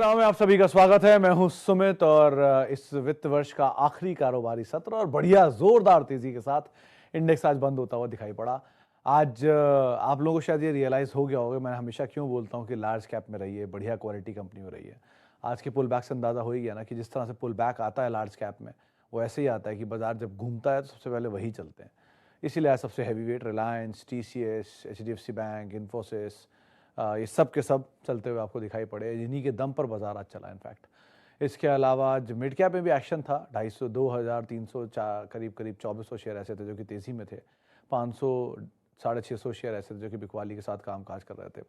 नाव में आप सभी का स्वागत है। मैं हूं सुमित और इस वित्त वर्ष का आखिरी कारोबारी सत्र और बढ़िया जोरदार तेजी के साथ इंडेक्स आज बंद होता हुआ दिखाई पड़ा। आज आप लोगों को शायद ये रियलाइज हो गया होगा, मैं हमेशा क्यों बोलता हूं कि लार्ज कैप में रहिए, बढ़िया क्वालिटी कंपनी में रहिए। आज के पुल बैक से अंदाजा हो ही गया ना कि जिस तरह से पुल बैक आता है लार्ज कैप में, वो ऐसे ही आता है कि बाजार जब घूमता है तो सबसे पहले वही चलते हैं। इसीलिए आज सबसे heavy weight Reliance, TCS, HDFC bank, Infosys, ये सब के सब चलते हुए आपको दिखाई पड़े। इन्हीं के दम पर बाजार आज चला इनफैक्ट। इसके अलावा आज मिड कैप में भी एक्शन था। 250, 2000, 300, करीब करीब 2400 शेयर ऐसे थे जो कि तेज़ी में थे। 500, 650 शेयर ऐसे थे जो कि बिकवाली के साथ कामकाज कर रहे थे।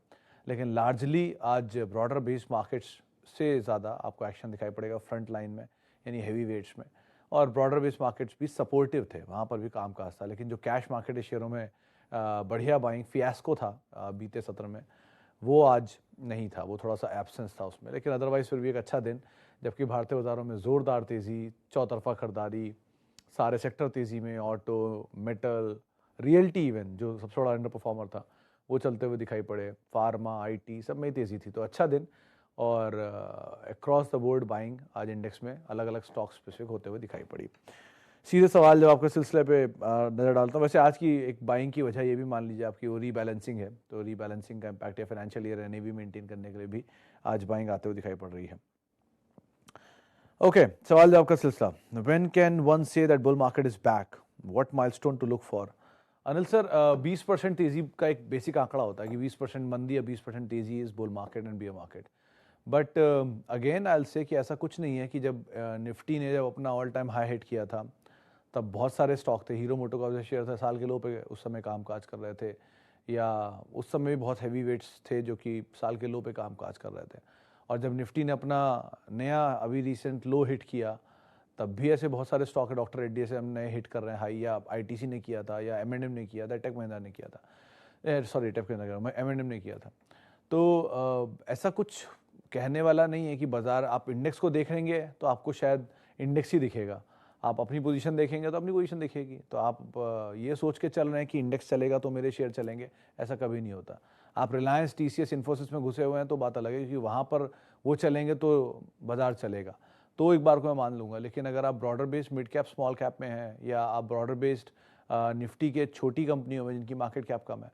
लेकिन लार्जली आज ब्रॉडर बेस्ड मार्केट्स से ज़्यादा आपको एक्शन दिखाई पड़ेगा फ्रंट लाइन में, यानी हैवी वेट्स में। और ब्रॉडर बेस्ड मार्केट्स भी सपोर्टिव थे, वहाँ पर भी कामकाज था। लेकिन जो कैश मार्केट शेयरों में बढ़िया बाइंग फियास्को था बीते सत्र में, वो आज नहीं था, वो थोड़ा सा एब्सेंस था उसमें। लेकिन अदरवाइज फिर भी एक अच्छा दिन, जबकि भारतीय बाजारों में ज़ोरदार तेज़ी, चौतरफा खरीदारी, सारे सेक्टर तेज़ी में, ऑटो, मेटल, रियल्टी इवन जो सबसे बड़ा अंडर परफॉर्मर था वो चलते हुए दिखाई पड़े। फार्मा, IT सब में तेज़ी थी, तो अच्छा दिन। और अक्रॉस द बोर्ड बाइंग आज इंडेक्स में अलग अलग स्टॉक स्पेसिफिक होते हुए दिखाई पड़ी। सीधे सवाल जब आपके सिलसिले पे नज़र डालता हूँ, वैसे आज की एक बाइंग की वजह ये भी मान लीजिए आपकी वो रीबैलेंसिंग है, तो रीबैलेंसिंग का इम्पैक्ट या फाइनेंशियल ईयर NAV मेंटेन करने के लिए भी आज बाइंग आते हुए दिखाई पड़ रही है। ओके, सवाल जवाब का सिलसिला। When can one say that bull market is back, what milestone to look for? Anil sir, 20% तेजी का एक बेसिक आंकड़ा होता है कि 20% मंदी या 20% तेजी is bull market and beer market. But again I will say कि ऐसा कुछ नहीं है कि जब निफ्टी ने जब अपना ऑल टाइम हाई हिट किया था तब बहुत सारे स्टॉक थे। हीरो मोटो का शेयर था, साल के लो पे उस समय कामकाज कर रहे थे, या उस समय भी बहुत हैवी वेट्स थे जो कि साल के लो पे कामकाज कर रहे थे। और जब निफ्टी ने अपना नया अभी रिसेंट लो हिट किया तब भी ऐसे बहुत सारे स्टॉक है। डॉक्टर रेड्डी से हम नए हिट कर रहे हैं हाई, या ITC ने किया था, या M&M ने किया था, टेक महिंद्रा ने किया था, सॉरी टेक महिंद्रा, M&M ने किया था। तो ऐसा कुछ कहने वाला नहीं है कि बाजार, आप इंडेक्स को देखेंगे तो आपको शायद इंडेक्स ही दिखेगा, आप अपनी पोजीशन देखेंगे तो अपनी पोजीशन दिखेगी। तो आप ये सोच के चल रहे हैं कि इंडेक्स चलेगा तो मेरे शेयर चलेंगे, ऐसा कभी नहीं होता। आप रिलायंस, TCS, इन्फोसिस में घुसे हुए हैं तो बात अलग है कि वहाँ पर वो चलेंगे तो बाजार चलेगा, तो एक बार को मैं मान लूँगा। लेकिन अगर आप broader based mid cap small cap में हैं, या आप ब्रॉडर बेस्ड निफ्टी के छोटी कंपनियों में जिनकी मार्केट कैप कम है,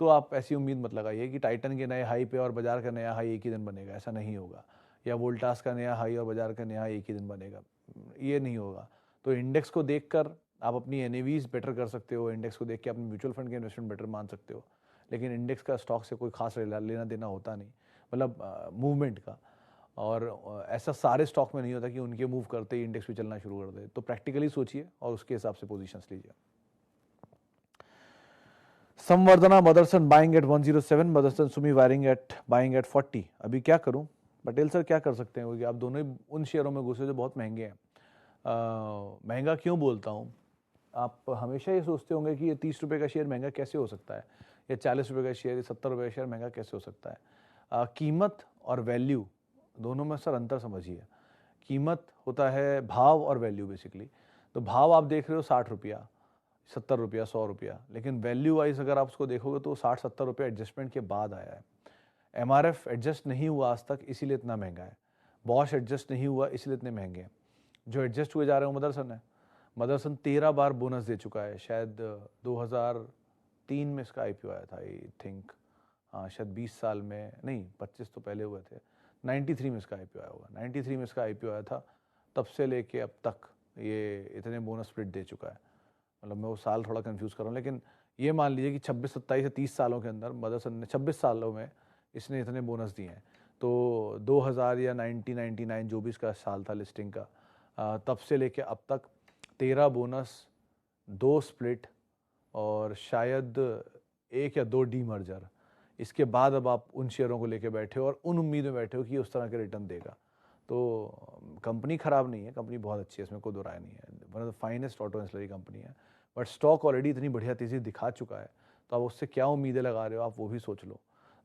तो आप ऐसी उम्मीद मत लगाइए कि टाइटन के नए हाई पे और बाजार का नया हाई एक ही दिन बनेगा, ऐसा नहीं होगा। या वोल्टास का नया हाई और बाजार का नया हाई एक ही दिन बनेगा, ये नहीं होगा। तो इंडेक्स को देखकर आप अपनी NAVs बेटर कर सकते हो, इंडेक्स को देख के अपने म्यूचुअल फंड के इन्वेस्टमेंट बेटर मान सकते हो। लेकिन इंडेक्स का स्टॉक से कोई खास लेना देना होता नहीं, मतलब मूवमेंट का। और ऐसा सारे स्टॉक में नहीं होता कि उनके मूव करते ही इंडेक्स भी चलना शुरू कर दे। तो प्रैक्टिकली सोचिए और उसके हिसाब से पोजीशंस लीजिए। Samvardhana Motherson buying at 107, Motherson Sumi wiring at buying at 40। अभी क्या करूं? पटेल सर क्या कर सकते हैं, क्योंकि आप दोनों ही उन शेयरों में घुसे जो बहुत महंगे हैं। महंगा क्यों बोलता हूं? आप हमेशा ये सोचते होंगे कि ये 30 रुपये का शेयर महंगा कैसे हो सकता है, या 40 रुपये का शेयर, 70 रुपये का शेयर महंगा कैसे हो सकता है। कीमत और वैल्यू दोनों में सर अंतर समझिए। कीमत होता है भाव और वैल्यू बेसिकली। तो भाव आप देख रहे हो 60 रुपया, 70 रुपया, 100 रुपया, लेकिन वैल्यू वाइज अगर आप उसको देखोगे तो 60-70 रुपये एडजस्टमेंट के बाद आया है। MRF एडजस्ट नहीं हुआ आज तक, इसीलिए इतना महंगा है। बॉश एडजस्ट नहीं हुआ, इसलिए इतने महंगे हैं। जो एडजस्ट हुए जा रहे हैं वो मदरसन है। मदरसन 13 बार बोनस दे चुका है। शायद 2003 में इसका IPO आया था, आई थिंक। हाँ, शायद 20 साल में नहीं, 25 तो पहले हुए थे। 93 में इसका IPO आया होगा, 93 में इसका IPO आया था। तब से लेके अब तक ये इतने बोनस स्प्लिट दे चुका है। मतलब मैं वो साल थोड़ा कंफ्यूज कर रहा हूँ, लेकिन ये मान लीजिए कि 26, 27 या 30 सालों के अंदर मदरसन ने 26 सालों में इसने इतने बोनस दिए हैं। तो 2000 या 1999 जो भी इसका साल था लिस्टिंग का, तब से लेके अब तक 13 बोनस, 2 स्प्लिट, और शायद 1 या 2 डीमर्जर। इसके बाद अब आप उन शेयरों को लेके बैठे हो और उन उम्मीद में बैठे हो कि उस तरह के रिटर्न देगा। तो कंपनी ख़राब नहीं है, कंपनी बहुत अच्छी है, इसमें कोई दो राय नहीं है। One of the finest auto ancillary company है। बट स्टॉक ऑलरेडी इतनी बढ़िया तेज़ी दिखा चुका है, तो आप उससे क्या उम्मीदें लगा रहे हो, आप वो भी सोच लो।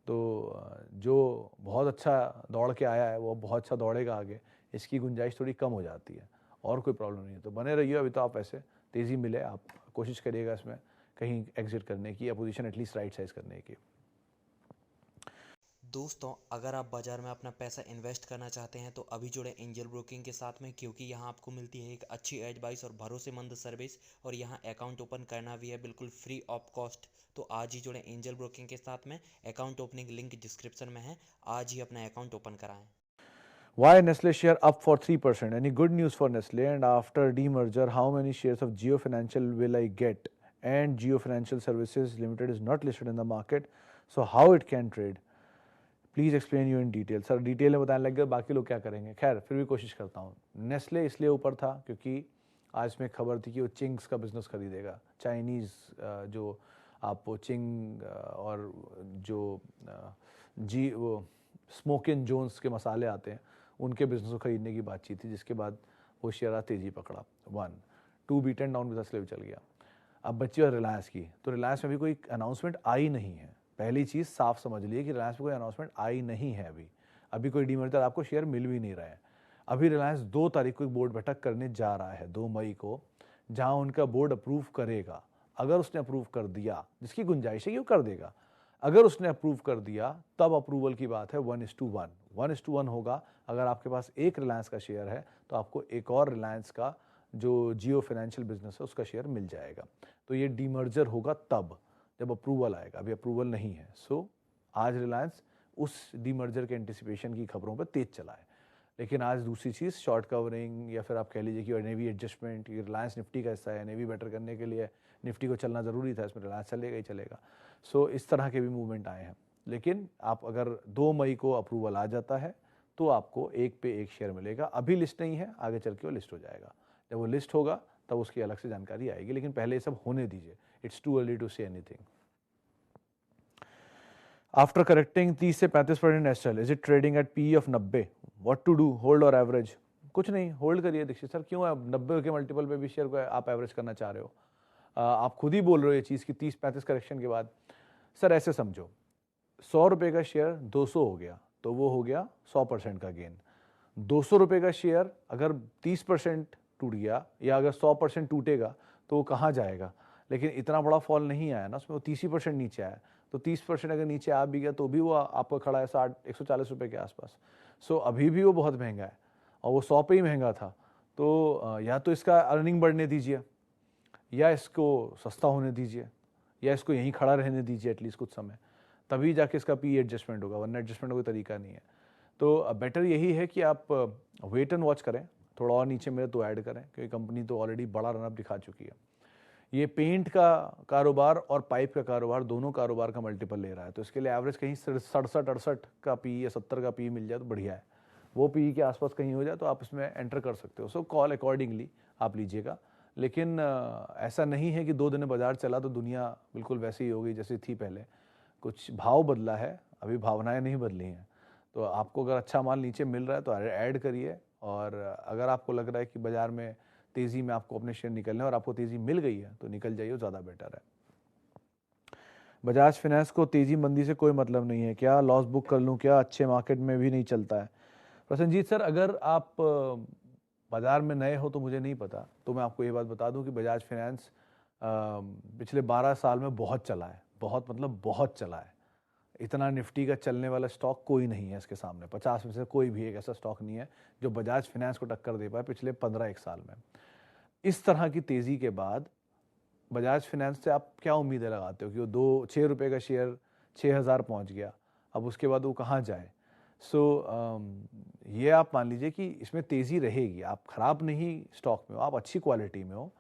तो जो बहुत अच्छा दौड़ के आया है वो बहुत अच्छा दौड़ेगा आगे, इसकी गुंजाइश थोड़ी कम हो जाती है, और कोई प्रॉब्लम नहीं है। तो बने रहिए, अभी तो आप ऐसे तेज़ी मिले, आप कोशिश करिएगा इसमें कहीं एग्जिट करने की, या पोजीशन एटलीस्ट राइट साइज करने की। दोस्तों, अगर आप बाज़ार में अपना पैसा इन्वेस्ट करना चाहते हैं तो अभी जुड़े एंजल ब्रोकिंग के साथ में, क्योंकि यहाँ आपको मिलती है एक अच्छी एडवाइस और भरोसेमंद सर्विस, और यहाँ अकाउंट ओपन करना भी है बिल्कुल फ्री ऑफ कॉस्ट। तो आज ही जुड़े एंजल ब्रोकिंग के साथ में। अकाउंट ओपनिंग लिंक डिस्क्रिप्शन में है। आज ही अपना अकाउंट ओपन कराएं। Why Nestle share up for 3%? Any good news for Nestle? And after demerger, how many shares of Geo Financial will I get? And Geo Financial Services Limited is not listed in the market, so how it can trade? Please explain you in detail. Sir detail में बताने लग गए, बाकी लोग क्या करेंगे। खैर फिर भी कोशिश करता हूँ। नेस्ले इसलिए ऊपर था क्योंकि आज में खबर थी कि वो चिंग्स का बिजनेस खरीदेगा। चाइनीज़ जो आप वो चिंग और जो जी वो स्मोकिन जोन्स के मसाले आते हैं उनके बिजनेस को खरीदने की बातचीत थी, जिसके बाद वो शेयर तेज़ी पकड़ा। 1 2 बीटन डाउन बिजनेस लेवल चल गया। अब बच्ची और रिलायंस की, तो रिलायंस में भी कोई अनाउंसमेंट आई नहीं है। पहली चीज़ साफ समझ लीजिए कि रिलायंस में कोई अनाउंसमेंट आई नहीं है। अभी कोई डीमर्जर आपको शेयर मिल भी नहीं रहा है। अभी रिलायंस 2 तारीख को एक बोर्ड बैठक करने जा रहा है, 2 मई को, जहां उनका बोर्ड अप्रूव करेगा। अगर उसने अप्रूव कर दिया, जिसकी गुंजाइश है कि वो कर देगा, अगर उसने अप्रूव कर दिया तब अप्रूवल की बात है 1:1 1:1 होगा। अगर आपके पास एक रिलायंस का शेयर है तो आपको एक और रिलायंस का जो जियो फाइनेंशियल बिजनेस है उसका शेयर मिल जाएगा। तो ये डीमर्जर होगा तब जब अप्रूवल आएगा। अभी अप्रूवल नहीं है। सो आज रिलायंस उस डीमर्जर के एंटिसिपेशन की खबरों पर तेज चला है। लेकिन आज दूसरी चीज़ शॉर्ट कवरिंग या फिर आप कह लीजिए कि एनएवी एडजस्टमेंट, ये रिलायंस निफ्टी का हिस्सा है। एनएवी बेटर करने के लिए निफ्टी को चलना ज़रूरी था, इसमें रिलायंस चलेगा ही चलेगा। सो इस तरह के भी मूवमेंट आए हैं। लेकिन आप अगर 2 मई को अप्रूवल आ जाता है तो आपको एक पे एक शेयर मिलेगा। अभी लिस्ट नहीं है, आगे चल के वो लिस्ट हो जाएगा। जब वो लिस्ट होगा तब उसकी अलग से जानकारी आएगी, लेकिन पहले ये सब होने दीजिए। It's too early to say anything. After correcting 30 से 35% Astral, is it trading at P of 90? What to do, hold और एवरेज? कुछ नहीं, होल्ड करिए दीक्षित सर। क्यों आप 90 के मल्टीपल पे भी शेयर को आप एवरेज करना चाह रहे हो? आप खुद ही बोल रहे हो ये चीज़ कि 30-35 करेक्शन के बाद। सर ऐसे समझो, 100 रुपये का शेयर 200 हो गया तो वो हो गया 100% का गेन। 200 रुपये का शेयर अगर 30% टूट गया या अगर 100% टूटेगा तो वो कहाँ जाएगा? लेकिन इतना बड़ा फॉल नहीं आया ना उसमें, वो 30% नीचे आया। तो 30% अगर नीचे आ भी गया तो भी वो आपका खड़ा है 140 रुपये के आसपास। सो अभी भी वो बहुत महंगा है और वो 100 पे ही महंगा था। तो या तो इसका अर्निंग बढ़ने दीजिए, या इसको सस्ता होने दीजिए, या इसको यहीं खड़ा रहने दीजिए एटलीस्ट कुछ समय, तभी जाके इसका पी एडजस्टमेंट होगा, वरना एडजस्टमेंट का कोई तरीका नहीं है। तो बेटर यही है कि आप वेट एंड वॉच करें, थोड़ा और नीचे मेरे तो ऐड करें, क्योंकि कंपनी तो ऑलरेडी बड़ा रनअप दिखा चुकी है। ये पेंट का कारोबार और पाइप का कारोबार, दोनों कारोबार का मल्टीपल ले रहा है, तो इसके लिए एवरेज कहीं 67-68 का पी या 70 का पी मिल जाए तो बढ़िया है। वो पी के आसपास कहीं हो जाए तो आप इसमें एंटर कर सकते हो। सो कॉल अकॉर्डिंगली आप लीजिएगा। लेकिन ऐसा नहीं है कि 2 दिन में बाजार चला तो दुनिया बिल्कुल वैसे ही हो गई जैसी थी पहले। कुछ भाव बदला है, अभी भावनाएं नहीं बदली हैं। तो आपको अगर अच्छा माल नीचे मिल रहा है तो ऐड करिए, और अगर आपको लग रहा है कि बाजार में तेज़ी में आपको अपने शेयर निकलने और आपको तेज़ी मिल गई है तो निकल जाइए, ज़्यादा बेटर है। बजाज फाइनेंस को तेज़ी मंदी से कोई मतलब नहीं है क्या? लॉस बुक कर लूँ क्या? अच्छे मार्केट में भी नहीं चलता है। प्रसन्नजीत सर, अगर आप बाज़ार में नए हो तो मुझे नहीं पता, तो मैं आपको ये बात बता दूं कि बजाज फाइनेंस पिछले 12 साल में बहुत चला है। बहुत मतलब बहुत चला है। इतना निफ्टी का चलने वाला स्टॉक कोई नहीं है इसके सामने। 50 में से कोई भी एक ऐसा स्टॉक नहीं है जो बजाज फाइनेंस को टक्कर दे पाए पिछले 15-1 साल में। इस तरह की तेज़ी के बाद बजाज फाइनेंस से आप क्या उम्मीदें लगाते हो कि वो 6 रुपये का शेयर 6,000 पहुंच गया, अब उसके बाद वो कहाँ जाए? सो ये आप मान लीजिए कि इसमें तेज़ी रहेगी। आप ख़राब नहीं स्टॉक में हो, आप अच्छी क्वालिटी में हो,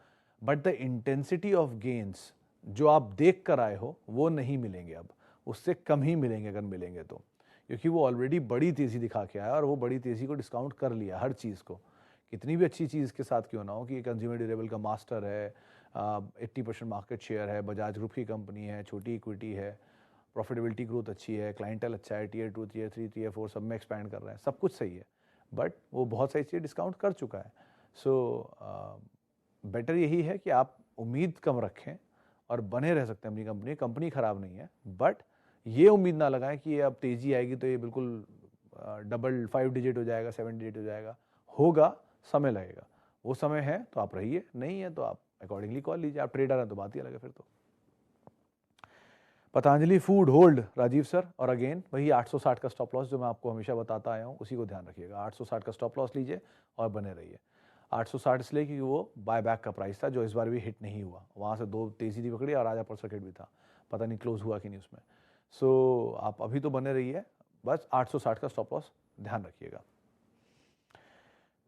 but the intensity of gains जो आप देख कर आए हो वो नहीं मिलेंगे। अब उससे कम ही मिलेंगे अगर मिलेंगे तो, क्योंकि वो ऑलरेडी बड़ी तेज़ी दिखा के आया और वो बड़ी तेज़ी को डिस्काउंट कर लिया हर चीज़ को। कितनी भी अच्छी चीज़ के साथ क्यों ना हो, कि कंज्यूमर ड्यूरेबल का मास्टर है, 80% मार्केट शेयर है, बजाज ग्रुप की कंपनी है, छोटी इक्विटी है, प्रॉफिटेबिलिटी ग्रोथ अच्छी है, क्लाइंटल अच्छा है, टियर 2 टियर 3 टियर 4 सब में एक्सपैंड कर रहे हैं, सब कुछ सही है, बट वो बहुत सारी चीज़ें डिस्काउंट कर चुका है। सो बेटर यही है कि आप उम्मीद कम रखें और बने रह सकते हैं अपनी कंपनी। कंपनी ख़राब नहीं है, बट ये उम्मीद ना लगाएं कि अब तेज़ी आएगी तो ये बिल्कुल डबल 5 डिजिट हो जाएगा, 7 डिजिट हो जाएगा। होगा, समय लगेगा। वो समय है तो आप रहिए, नहीं है तो आप अकॉर्डिंगली कॉल लीजिए। आप ट्रेडर हैं तो बात ही अलग है फिर तो। Patanjali food hold Rajiv sir, और अगेन वही 860 का स्टॉप लॉस जो मैं आपको हमेशा बताता आया हूँ, उसी को ध्यान रखिएगा। 860 का स्टॉप लॉस लीजिए और बने रहिए। 860 इसलिए क्योंकि वो बाय बैक का प्राइस था जो इस बार भी हिट नहीं हुआ। वहाँ से 2 तेजी थी पकड़ी और आज अपर सर्किट भी था, पता नहीं क्लोज हुआ कि नहीं उसमें। सो आप अभी तो बने रहिए, बस 860 का स्टॉप लॉस ध्यान रखिएगा।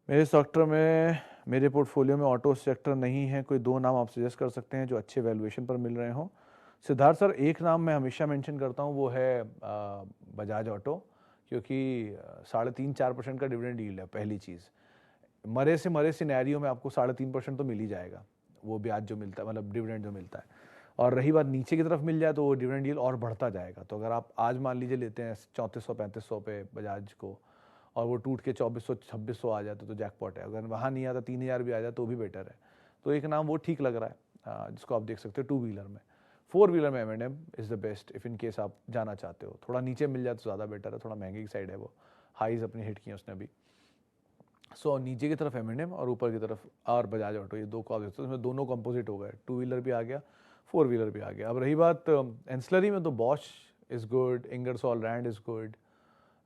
मेरे सेक्टर में, मेरे पोर्टफोलियो में ऑटो सेक्टर नहीं है, कोई 2 नाम आप सजेस्ट कर सकते हैं जो अच्छे वैल्यूएशन पर मिल रहे हों। सिद्धार्थ सर, एक नाम मैं हमेशा मेंशन करता हूँ, वो है बजाज ऑटो, क्योंकि 3.5-4% का डिविडेंड यील्ड है। पहली चीज़, मरे से मरे सिनेरियो में आपको 3.5% तो मिल ही जाएगा, वो ब्याज जो मिलता है, मतलब डिविडेंड जो मिलता है। और रही बात नीचे की तरफ मिल जाए तो वो डिविडेंड यील्ड और बढ़ता जाएगा। तो अगर आप आज मान लीजिए लेते हैं 3400-3500 पे बजाज को, और वो टूट के 2400-2600 आ जाते तो जैकपॉट है। अगर वहाँ नहीं आता 3000 भी आ जाए तो भी बेटर है। तो एक नाम वो ठीक लग रहा है जिसको आप देख सकते हो 2 व्हीलर में। 4 व्हीलर में M&M is the best if in case आप जाना चाहते हो। थोड़ा नीचे मिल जाए तो ज़्यादा बेटर है, थोड़ा महंगी की साइड है वो, हाईज अपनी हिट किए उसने अभी। सो नीचे की तरफ M&M और ऊपर की तरफ और बजाज ऑटो, ये 2 को आप देखते हो, इसमें दोनों कंपोजिट हो गए। 2 व्हीलर भी आ गया, 4 व्हीलर भी आ गया। अब रही बात एंसिलरी में, तो Bosch is good, Ingersoll Rand is good,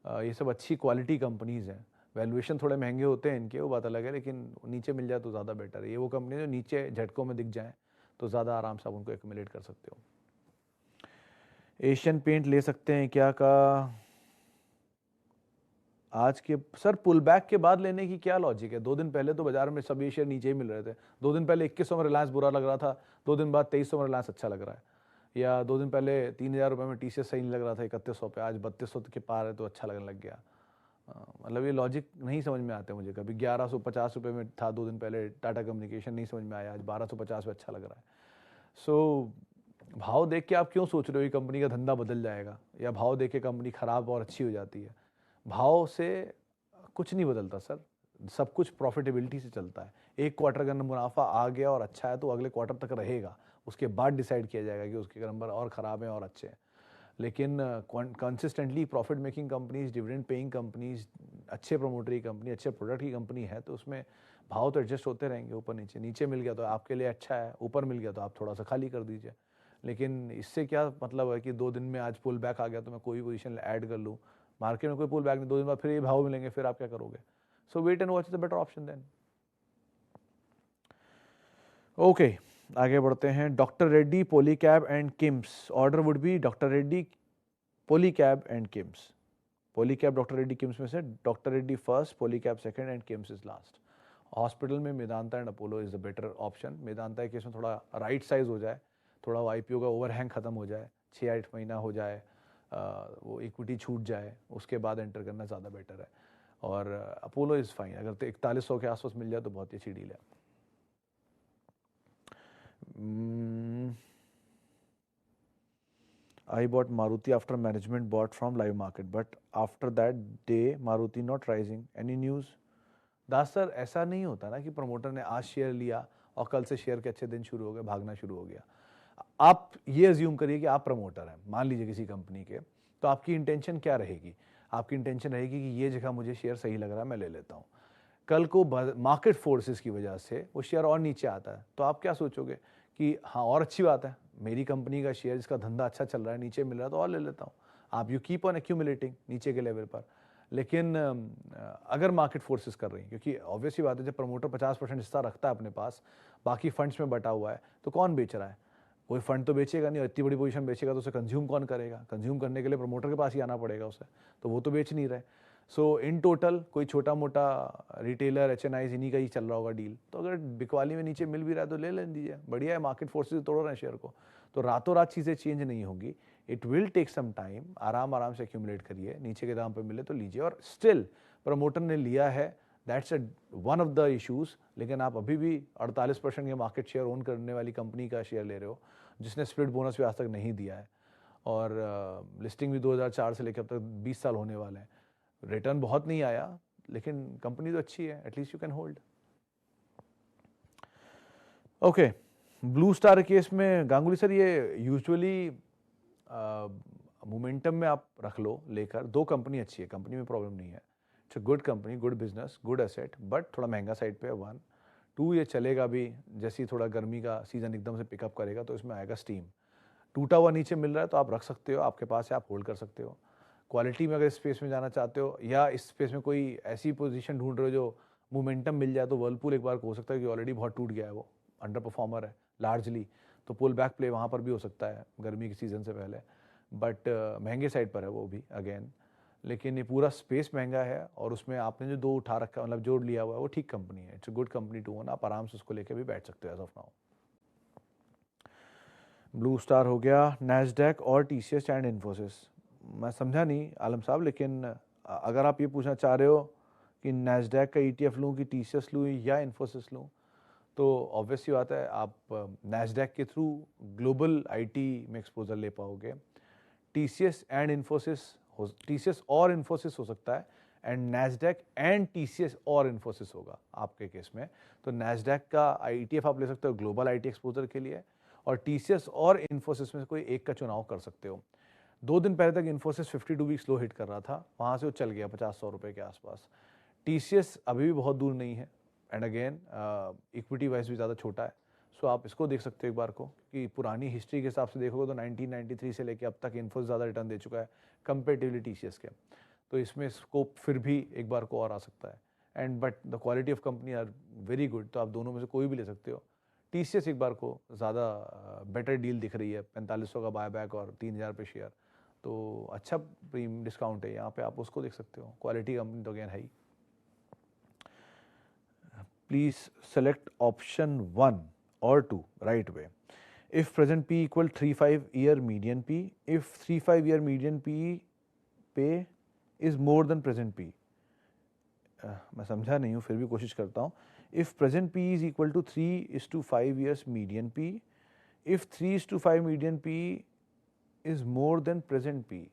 ये सब अच्छी क्वालिटी कंपनीज़ हैं। वैल्यूएशन थोड़े महंगे होते हैं इनके, वो बात अलग है, लेकिन नीचे मिल जाए तो ज़्यादा बेटर है। ये वो कंपनी जो नीचे झटकों में दिख जाए तो ज़्यादा आराम से आप उनको एक्यूमुलेट कर सकते हो। एशियन पेंट ले सकते हैं क्या का आज के सर पुल बैक के बाद लेने की क्या लॉजिक है? 2 दिन पहले तो बाजार में सभी शेयर नीचे ही मिल रहे थे। 2 दिन पहले 2100 में रिलायंस बुरा लग रहा था, 2 दिन बाद 2300 में रिलायंस अच्छा लग रहा है। या 2 दिन पहले 3000 रुपये में TCS सही नहीं लग रहा था 3100 पे, आज 3200 के पार है तो अच्छा लगने लग गया। मतलब ये लॉजिक नहीं समझ में आते मुझे। कभी 1150 रुपये में था 2 दिन पहले टाटा कम्युनिकेशन, नहीं समझ में आया, आज 1250 पे अच्छा लग रहा है। सो भाव देख के आप क्यों सोच रहे हो ये कंपनी का धंधा बदल जाएगा, या भाव देख के कंपनी खराब और अच्छी हो जाती है? भाव से कुछ नहीं बदलता सर, सब कुछ प्रॉफिटेबिलिटी से चलता है। एक क्वार्टर का मुनाफा आ गया और अच्छा है तो अगले क्वार्टर तक रहेगा, उसके बाद डिसाइड किया जाएगा कि उसके नंबर और ख़राब हैं और अच्छे हैं। लेकिन consistently profit making companies, dividend paying companies, अच्छे प्रमोटरी कंपनी, अच्छे प्रोडक्ट की कंपनी है तो उसमें भाव तो एडजस्ट होते रहेंगे ऊपर नीचे। नीचे मिल गया तो आपके लिए अच्छा है, ऊपर मिल गया तो आप थोड़ा सा खाली कर दीजिए। लेकिन इससे क्या मतलब है कि 2 दिन में आज पुल बैक आ गया तो मैं कोई पोजीशन ऐड कर लूँ? मार्केट में कोई पुल बैक नहीं, 2 दिन बाद फिर ये भाव मिलेंगे, फिर आप क्या करोगे? So wait and watch is the better option then. Okay, आगे बढ़ते हैं। Doctor Reddy, Polycab and KIMS, order would be doctor Reddy, Polycab and KIMS. Polycab, doctor Reddy, KIMS में से doctor Reddy first, Polycab second and KIMS is last. Hospital में Medanta and Apollo is the better option. Medanta के case में थोड़ा right size हो जाए, थोड़ा IPO का ओवरहैंग खत्म हो जाए, 6-8 महीना हो जाए, वो इक्विटी छूट जाए, उसके बाद एंटर करना ज़्यादा बेटर है। और अपोलो इज़ फाइन, अगर 4100 के आसपास मिल जाए तो बहुत ही अच्छी डील है। I bought Maruti after management bought from live market, but after that day Maruti not rising. Any news? Das sir, ऐसा नहीं होता ना कि प्रमोटर ने आज शेयर लिया और कल से शेयर के अच्छे दिन शुरू हो गए, भागना शुरू हो गया। आप ये अज्यूम करिए कि आप प्रमोटर हैं, मान लीजिए किसी कंपनी के, तो आपकी इंटेंशन क्या रहेगी? आपकी इंटेंशन रहेगी कि ये जगह मुझे शेयर सही लग रहा है, मैं ले लेता हूँ। कल को मार्केट फोर्सेस की वजह से वो शेयर और नीचे आता है तो आप क्या सोचोगे कि हाँ और अच्छी बात है, मेरी कंपनी का शेयर जिसका धंधा अच्छा चल रहा है नीचे मिल रहा है तो और ले लेता हूँ। आप यू कीप ऑन एक्यूमुलेटिंग नीचे के लेवल पर। लेकिन अगर मार्केट फोर्सेस कर रही हैं, क्योंकि ऑब्वियसली बात है जब प्रमोटर 50% हिस्सा रखता है अपने पास, बाकी फंड्स में बटा हुआ है, तो कौन बेच रहा है? कोई फंड तो बेचेगा नहीं, और इतनी बड़ी पोजीशन बेचेगा तो उसे कंज्यूम कौन करेगा? कंज्यूम करने के लिए प्रमोटर के पास ही आना पड़ेगा उसे, तो वो तो बेच नहीं रहे। सो इन टोटल कोई छोटा मोटा रिटेलर, HNI इन्हीं का ही चल रहा होगा डील, तो अगर बिकवाली में नीचे मिल भी रहा है तो ले लें दीजिए, बढ़िया है। मार्केट फोर्सेस तोड़ रहे हैं शेयर को, तो रातों रात चीज़ें चेंज नहीं होगी। It will take some time, आराम आराम से एक्यूमुलेट करिए, नीचे के दाम पे मिले तो लीजिए। और स्टिल प्रमोटर ने लिया है, that's one of the issues. लेकिन आप अभी भी 48% के मार्केट शेयर ओन करने वाली कंपनी का शेयर ले रहे हो, जिसने स्प्लिट बोनस भी आज तक नहीं दिया है, और लिस्टिंग भी 2004 से लेकर अब तक 20 साल होने वाले हैं। रिटर्न बहुत नहीं आया, लेकिन कंपनी तो अच्छी है, at least you can hold. Okay, blue star case में गांगुली सर, ये यूजुअली मोमेंटम में आप रख लो लेकर। 2 कंपनी अच्छी है, कंपनी में प्रॉब्लम नहीं है। It's a good company, good business, good asset, but थोड़ा महंगा साइड पे है। 1, 2 ये चलेगा भी, जैसे ही थोड़ा गर्मी का सीजन एकदम से पिकअप करेगा तो इसमें आएगा स्टीम। टूटा हुआ नीचे मिल रहा है तो आप रख सकते हो, आपके पास है, आप होल्ड कर सकते हो। क्वालिटी में अगर स्पेस में जाना चाहते हो या इस स्पेस में कोई ऐसी पोजीशन ढूंढ रहे हो जो मोमेंटम मिल जाए, तो वर्लपूल एक बार हो सकता है कि ऑलरेडी बहुत टूट गया है, वो अंडर परफॉर्मर है लार्जली, तो पुल बैक प्ले वहाँ पर भी हो सकता है गर्मी की सीज़न से पहले, बट महंगे साइड पर है वो भी अगेन। लेकिन ये पूरा स्पेस महंगा है और उसमें आपने जो 2 उठा रखा, मतलब जोड़ लिया हुआ है, वो ठीक कंपनी है, it's a good company to own, आप आराम से उसको लेके भी बैठ सकते हो as of now. Blue Star हो गया, नैस्डैक और टीसीएस एंड इन्फोसिस। मैं समझा नहीं आलम साहब, लेकिन अगर आप ये पूछना चाह रहे हो कि नैस्डैक का ईटीएफ लूँ कि टीसीएस लूँ या इन्फोसिस लूँ, तो ऑब्वियस ही बात है आप नैस्डैक के थ्रू ग्लोबल आईटी में एक्सपोजर ले पाओगे। टीसीएस एंड इन्फोसिस टीसीएस और इन्फोसिस हो सकता है, एंड नैस्डैक एंड टीसीएस और इन्फोसिस होगा आपके केस में। तो नैस्डैक का ईटीएफ आप ले सकते हो ग्लोबल आईटी एक्सपोजर के लिए, और टीसीएस और इन्फोसिस में से कोई एक का चुनाव कर सकते हो। 2 दिन पहले तक इन्फोसिस 52 वीक स्लो हिट कर रहा था, वहाँ से वो चल गया 50-100 रुपये के आसपास। टीसीएस अभी भी बहुत दूर नहीं है, एंड अगेन इक्विटी वाइज भी ज़्यादा छोटा है, सो आप इसको देख सकते हो एक बार को, कि पुरानी हिस्ट्री के हिसाब से देखोगे तो 1993 से लेके अब तक इन्फोसिस ज़्यादा रिटर्न दे चुका है कंपेरेटिवली टीसीएस के, तो इसमें स्कोप फिर भी एक बार को और आ सकता है। And but the quality of company are very good, तो आप दोनों में से कोई भी ले सकते हो। टीसीएस एक बार को ज़्यादा बेटर डील दिख रही है, 4500 का बायबैक और 3000 पे शेयर, तो अच्छा प्रीमियम डिस्काउंट है यहाँ पे, आप उसको देख सकते हो। क्वालिटी कंपनी तो अगेन है ही। Please select option 1 or 2 right way. If present P equal 3-5 year median P, if 3-5 year median P पे is more than present P, मैं समझा नहीं हूँ फिर भी कोशिश करता हूँ। If present P is equal to 3:5 years median P, if 3:5 median P is more than present P,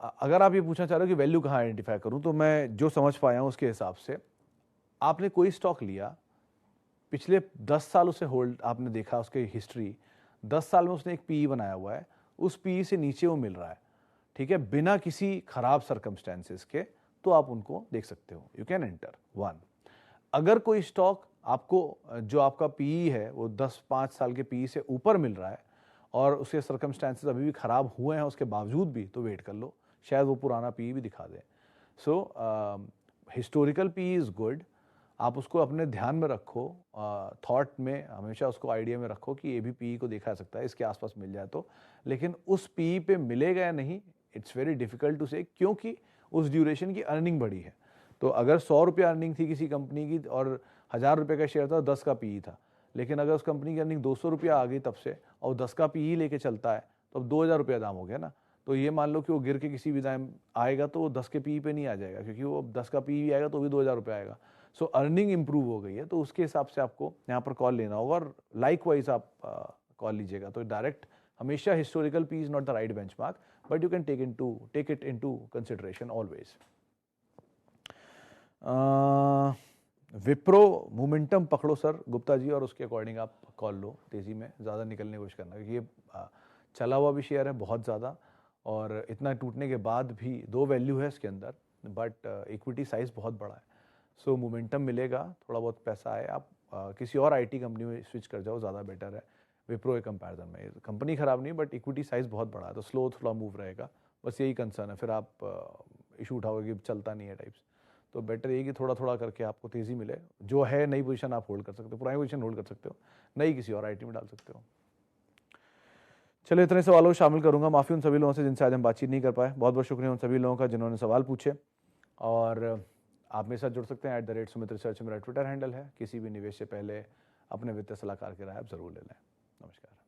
अगर आप ये पूछना चाह रहे हो कि वैल्यू कहाँ आइडेंटिफाई करूँ, तो मैं जो समझ पाया हूँ उसके हिसाब से, आपने कोई स्टॉक लिया, पिछले 10 साल उसे होल्ड आपने देखा, उसकी हिस्ट्री 10 साल में उसने एक पीई बनाया हुआ है, उस पीई से नीचे वो मिल रहा है, ठीक है, बिना किसी खराब सर्कमस्टेंसेस के, तो आप उनको देख सकते हो, यू कैन एंटर 1। अगर कोई स्टॉक आपको जो आपका पीई है वो 10-5 साल के पीई से ऊपर मिल रहा है और उसके सर्कमस्टेंसेस अभी भी खराब हुए हैं उसके बावजूद भी, तो वेट कर लो, शायद वो पुराना पीई भी दिखा दे। So historical PE is good, आप उसको अपने ध्यान में रखो, थॉट में हमेशा उसको आइडिया में रखो कि ये भी पीई को देखा जा सकता है, इसके आसपास मिल जाए तो, लेकिन उस पीई पे मिलेगा या नहीं, इट्स वेरी डिफिकल्ट टू से, क्योंकि उस ड्यूरेशन की अर्निंग बढ़ी है। तो अगर 100 रुपये अर्निंग थी किसी कंपनी की और 1000 रुपये का शेयर था, 10 का पीई था, लेकिन अगर उस कंपनी की अर्निंग 200 रुपया आ गई तब से और 10 का पीई लेके चलता है, तो अब 2000 रुपया दाम हो गया ना। तो ये मान लो कि वो गिर के किसी भी टाइम आएगा तो वो 10 के पीई पे नहीं आ जाएगा, क्योंकि वो 10 का पीई आएगा तो भी 2000 रुपया आएगा। सो अर्निंग इंप्रूव हो गई है, तो उसके हिसाब से आपको यहाँ पर कॉल लेना होगा, और लाइक वाइज आप कॉल लीजिएगा। तो डायरेक्ट हमेशा historical P is not the right benchmark, but you can take it into consideration always. Wipro momentum पकड़ो सर गुप्ता जी, और उसके अकॉर्डिंग आप कॉल लो, तेज़ी में ज़्यादा निकलने की कोशिश करना, क्योंकि ये चला हुआ भी शेयर है बहुत ज़्यादा, और इतना टूटने के बाद भी 2 वैल्यू है इसके अंदर, बट इक्विटी साइज़ बहुत बड़ा है। सो मोमेंटम मिलेगा, थोड़ा बहुत पैसा आए, आप किसी और आईटी कंपनी में स्विच कर जाओ, ज़्यादा बेटर है विप्रो के कंपैरिजन में। कंपनी ख़राब नहीं, बट इक्विटी साइज़ बहुत बड़ा है, तो स्लो थोड़ा मूव रहेगा, बस यही कंसर्न है। फिर आप इशू उठाओगे कि चलता नहीं है टाइप्स, तो बेटर ये कि थोड़ा थोड़ा करके आपको तेज़ी मिले। जो है नई पोजीशन आप होल्ड कर सकते हो, पुरानी पोजीशन होल्ड कर सकते हो, नई किसी और आईटी में डाल सकते हो। चलिए, इतने सवालों को शामिल करूंगा, माफ़ी उन सभी लोगों से जिनसे आज हम बातचीत नहीं कर पाए। बहुत बहुत शुक्रिया उन सभी लोगों का जिन्होंने सवाल पूछे, और आप मेरे साथ जुड़ सकते हैं @सुमित रिसर्च मेरा ट्विटर हैंडल है। किसी भी निवेश से पहले अपने वित्तीय सलाहकार की राय आप ज़रूर ले लें। नमस्कार।